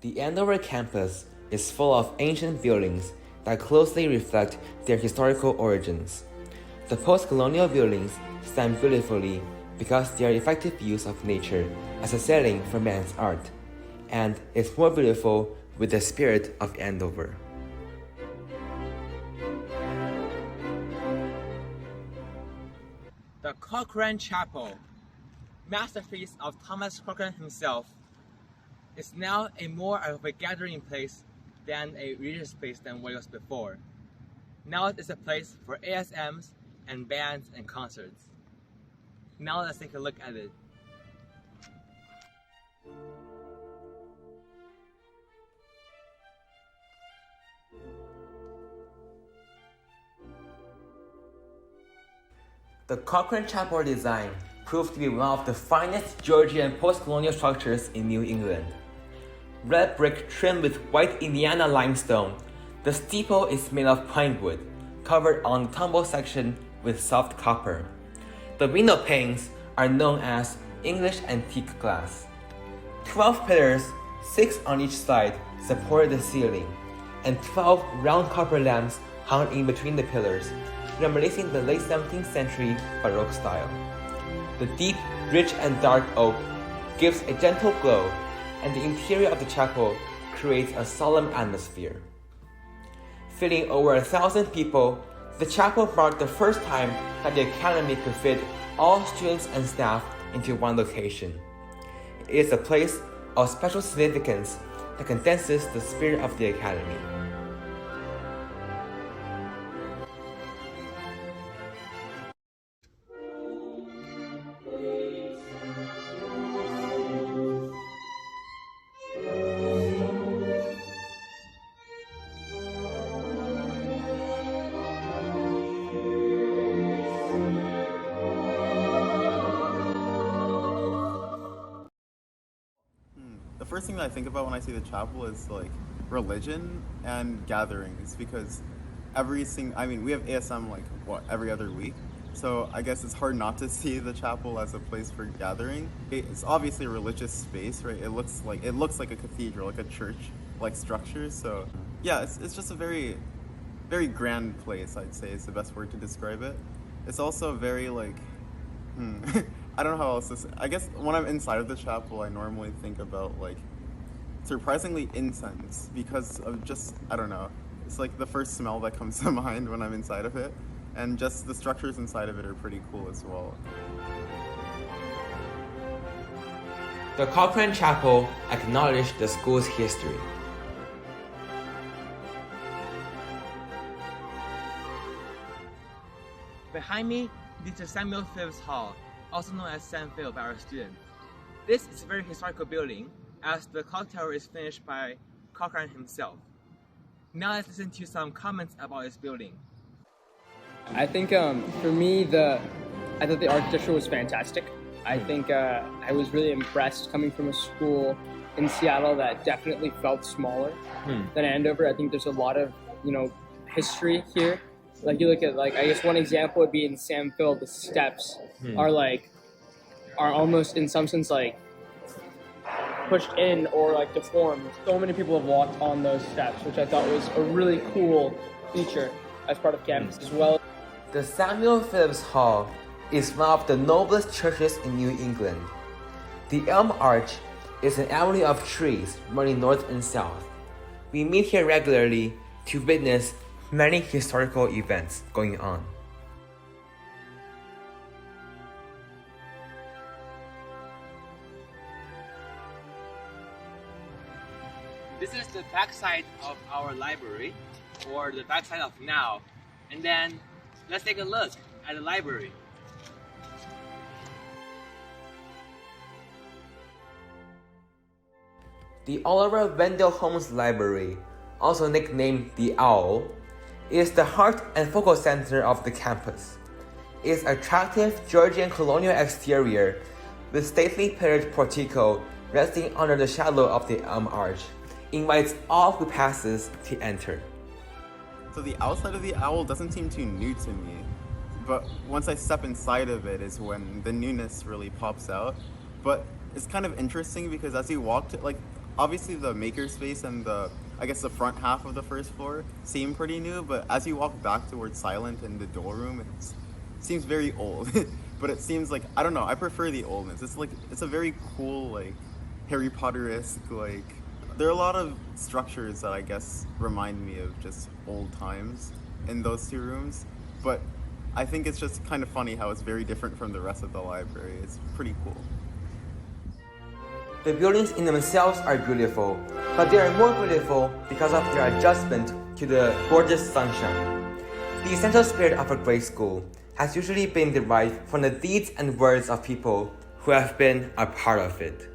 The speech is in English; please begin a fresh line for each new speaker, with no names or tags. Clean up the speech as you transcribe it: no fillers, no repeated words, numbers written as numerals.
The Andover campus is full of ancient buildings that closely reflect their historical origins. The post-colonial buildings stand beautifully because they are effective use of nature as a setting for man's art, and it's more beautiful with the spirit of Andover. The Cochran Chapel, masterpiece of Thomas Cochran himself, is now more of a gathering place than a religious place than what it was before. Now it is a place for ASMs and bands and concerts. Now let's take a look at it. The Cochran Chapel design proved to be one of the finest Georgian post-colonial structures in New England. Red brick trimmed with white Indiana limestone, the steeple is made of pine wood, covered on the tumble section with soft copper. The window panes are known as English antique glass. 12 pillars, 6 on each side, supported the ceiling, and 12 round copper lamps hung in between the pillars, reminiscing the late 17th century Baroque style. The deep, rich and dark oak gives a gentle glow, and the interior of the chapel creates a solemn atmosphere. Fitting over 1,000 people, the chapel marked the first time that the academy could fit all students and staff into one location. It is a place of special significance that condenses the spirit of the academy.
The first thing that I think about when I see the chapel is like religion and gatherings, because we have ASM like every other week, so I guess it's hard not to see the chapel as a place for gathering. It's obviously a religious space, right? It looks like a cathedral, like a church like structure. So yeah, it's just a very grand place, I'd say is the best word to describe it. It's also very I don't know how else to say. I guess when I'm inside of the chapel, I normally think about like surprisingly incense, because of just, I don't know, it's like the first smell that comes to mind when I'm inside of it, and just the structures inside of it are pretty cool as well.
The Cochran Chapel acknowledged the school's history. Behind me is the Samuel Phillips Hall, also known as Sam Phil by our students. This is a very historical building, as the clock tower is finished by Cochran himself. Now let's listen to some comments about this building.
I think for me, I thought the architecture was fantastic. I think I was really impressed coming from a school in Seattle that definitely felt smaller than Andover. I think there's a lot of history here. Like you look at I guess one example would be in Sam Phil, the steps are almost in some sense pushed in or deformed. So many people have walked on those steps, which I thought was a really cool feature as part of campus as well.
The Samuel Phillips Hall is one of the noblest churches in New England. The Elm Arch is an avenue of trees running north and south. We meet here regularly to witness many historical events going on. This is the backside of our library, or the backside of now. And then let's take a look at the library. The Oliver Wendell Holmes Library, also nicknamed the Owl, is the heart and focal center of the campus. Its attractive Georgian colonial exterior with stately pillared portico resting under the shadow of the Elm Arch invites all who passes to enter.
So the outside of the owl doesn't seem too new to me, but once I step inside of it is when the newness really pops out. But it's kind of interesting because as you walk to, obviously the makerspace and I guess the front half of the first floor seem pretty new, but as you walk back towards Silent and the Duel Room, it seems very old. But it seems like, I don't know, I prefer the oldness. It's a very cool, like, Harry Potter-esque, like, there are a lot of structures that I guess remind me of just old times in those two rooms, but I think it's just kind of funny how it's very different from the rest of the library. It's pretty cool.
The buildings in themselves are beautiful, but they are more beautiful because of their adjustment to the gorgeous sunshine. The essential spirit of a great school has usually been derived from the deeds and words of people who have been a part of it.